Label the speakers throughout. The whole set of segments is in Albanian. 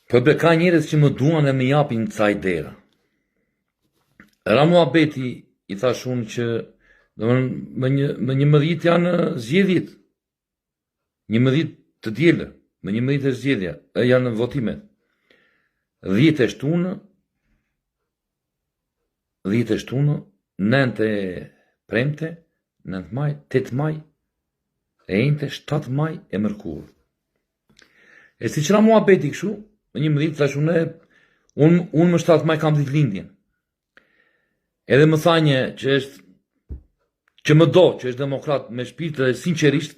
Speaker 1: Po ka njerëz që më duan dhe më japin ca idera. Era muhabeti i thash unë që më 11 janë zgjedhjet. 11 të dielë, më 11 e zgjedhja, janë votimet. 10 e shtunë, 10 e shtunë, 9 e premte, 9 maj, 8 maj, e njëte 7 maj e mërkur. E si qëra muhabeti këshu, më 11 thash unë më 7 maj kam ditë lindjen. Edhe më thanje që më do, që është demokrat me shpirt dhe sinqerisht,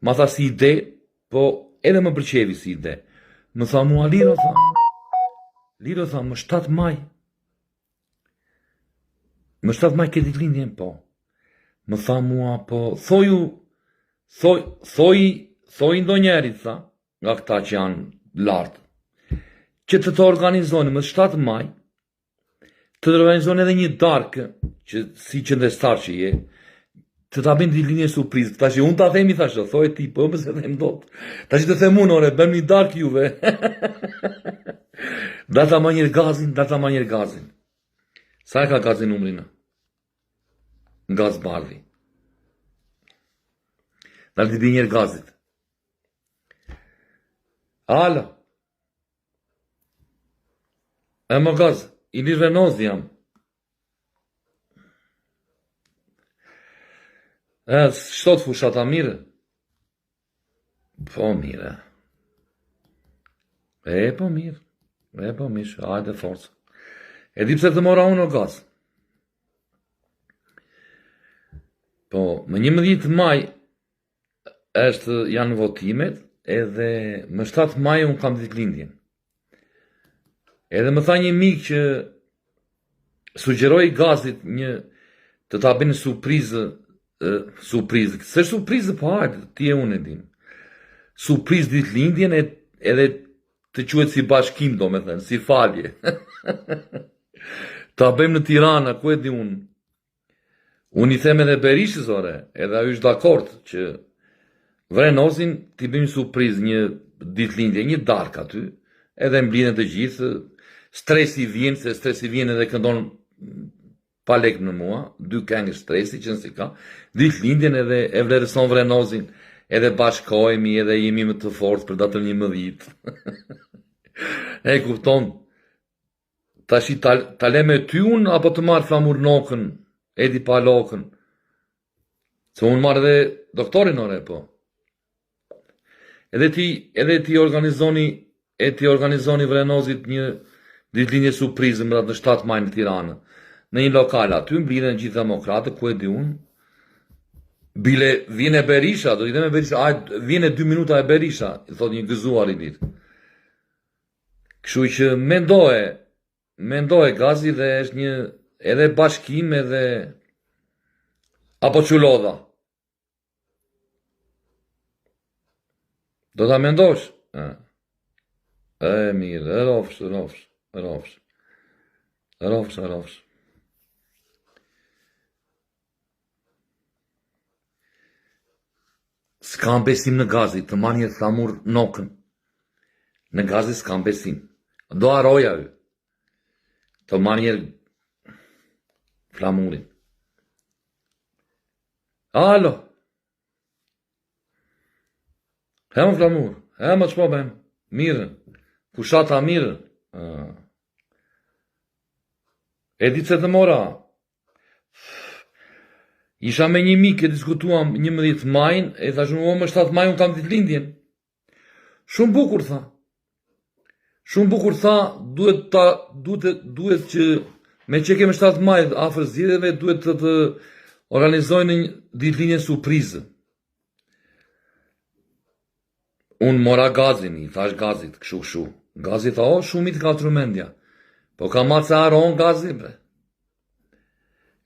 Speaker 1: ma tha si ide, po edhe më përqevi si ide. Më tha mua, Liro tha, më 7 maj. Më 7 maj ke ditë lindjen, po. Më tha mua, po, thoi ndo njerit, tha, nga këta që janë lartë, që të organizoni më 7 maj, të organizoni edhe një darkë, që si qëndestar që je, të ta bëjnë ditë lindje surprizë. Ta që unë ta themi, thashtë, thoi ti, po më se them dot. Ta që të them unë, ore, bëm një darkë juve. Data ma njerë gazin. Sa e ka gazin numrinë? Gaz bardhi. Dalë t'i bëj njerë gazit. Alo. E më gaz, i një Renault jam. Shtot fushata mire? Po mire. Po mirë. Po mirë, hajde forcë. E di pse të mora unë o gaz. Po, më 11 maj janë votimet, edhe më 7 maj unë kam ditë lindjen. Edhe më tha një mik që sugjeroi gazit të ta bëjnë surprizë, se surprizë po hajde, ti e unë e dim. Surprizë ditë lindjen edhe të quhet si bashkim, do me thënë, si falje. Ta bëjmë në Tirana, ku e di unë. Unë i them edhe Berishës, ore, edhe ajo është dakord që Vrenozin t'i bëjmë surprizë një ditë lindje, një dark aty, edhe mblidhen të gjithë, stresi vjen edhe këndon pa lek në mua, 2 këngë stresi që nësi ka, ditë lindjen edhe e vlerëson Vrenozin, edhe bashkohemi edhe jemi më të fortë për datën 11. E kupton, tash ta le me ty unë, apo të marrë flamur nokën, edi pa lokën. Se unë marrë edhe doktorin ore, po. Edhe ti organizoni Vrenozit një ditëlindje surprizë në 7 maj në Tiranë. Në një lokal aty, mblidhen gjithë demokratë, ku e di unë. Bile, vjen e Berisha, do t'i dhe me Berisha, vjen e 2 minuta e Berisha, i thot një gëzuar i ditë. Kështu që mendohe gazi dhe është një edhe bashkim edhe apo qulodha. Do ta mendosh? Mirë, rofsh. S'kam besim në gazi, të marrë një flamur nokën. Në gazi s'kam besim. Do aroja ju. Të marrë një flamurin. Alo. Hemë flamur. Hemë që po bëjmë. Mirë. Kushata mirë. E ditë se të mora. Isha me një mik e diskutuam 11 majnë, e thashun më 7 maj unë kam ditë lindjen. Shumë bukur tha. Duhet që me që keme 7 maj afër zgjedhjeve, duhet të organizojnë një ditë lindjen surprizë. Unë mora gazin, i thash gazit, këshu. Gazit tha, shumit ka trumendja. Po ka matë se aron gazit, bre.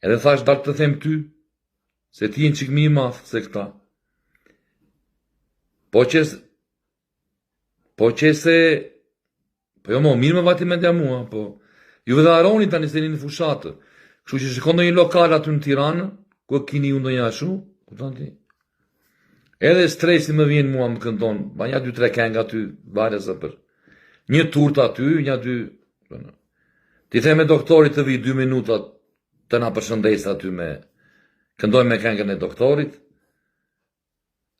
Speaker 1: Edhe thash, dartë të them ty, se ti jenë qik mi i mafë, se këta. Po jo mo, mirë me vati mendja mua, po. Juve dhe aroni tani se një në fushatë. Kështu që shikon do një lokal aty në Tiranë, ku kini ju ndo një ashu, kupton ti. Edhe stresi më vjen mua më këndon, banja 2-3 këngë aty, vare zë për. Një turt aty, një dy. Ti theme doktorit të vi 2 minuta të na përshëndes aty me këndoj me këngën e doktorit.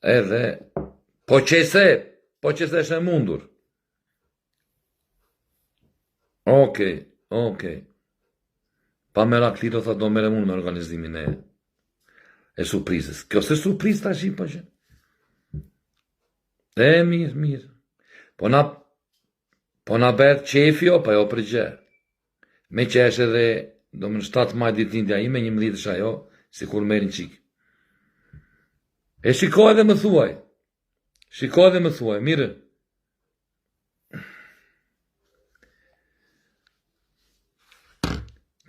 Speaker 1: Edhe po qese është e mundur. Okej. Pa Meraklito tha do merrem unë me organizimin e surprizës. Kjo se surprizë tash po që. Mirë. Po na bëhet qefi o, pa jo për gjë. Me që është edhe, do më në 7 maj ditëlindja ime, 11 është ajo, si kur merin qik. E shikoj edhe më thuaj, mirë.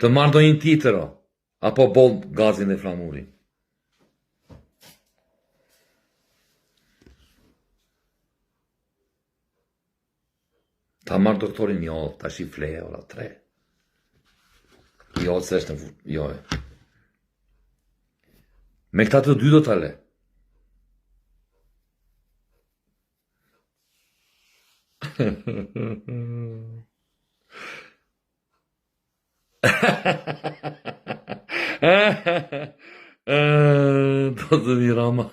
Speaker 1: Të marrë do një titër, apo bol gazin e flamurin. Ta marrë doktorin jo, ta shi fleje, ora 3. Jo, se është në fund, jo e. Me këta të dy do të le. Do të mirama.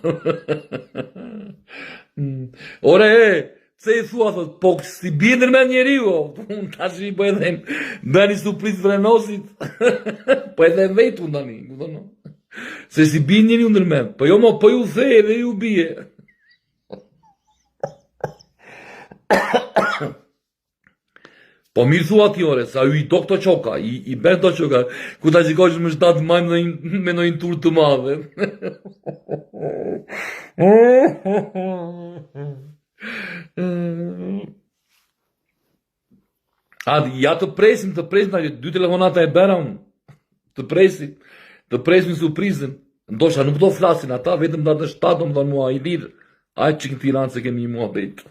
Speaker 1: Ore, pse i thua, thot, po si bindër me njeri, unë tash i po edhe bëni surprizë Vrenosit, po edhe vetë unë tani, se si bindë njeri unë nërmen, po jo mo, po ju the edhe ju bie. Po mirë thua ti ore, sa ju i do këto qoka, i bërë këto qoka, ku ta qikosh më 7 majmë me nojnë tur të madhe. Ja të presim, 2 telefonata e bera unë, të presim surprizën, ndosha nuk do flasin ata, vetëm datë 7 do më thonë mua i lidhë, ajë që në Tiranë se kemi mua betë.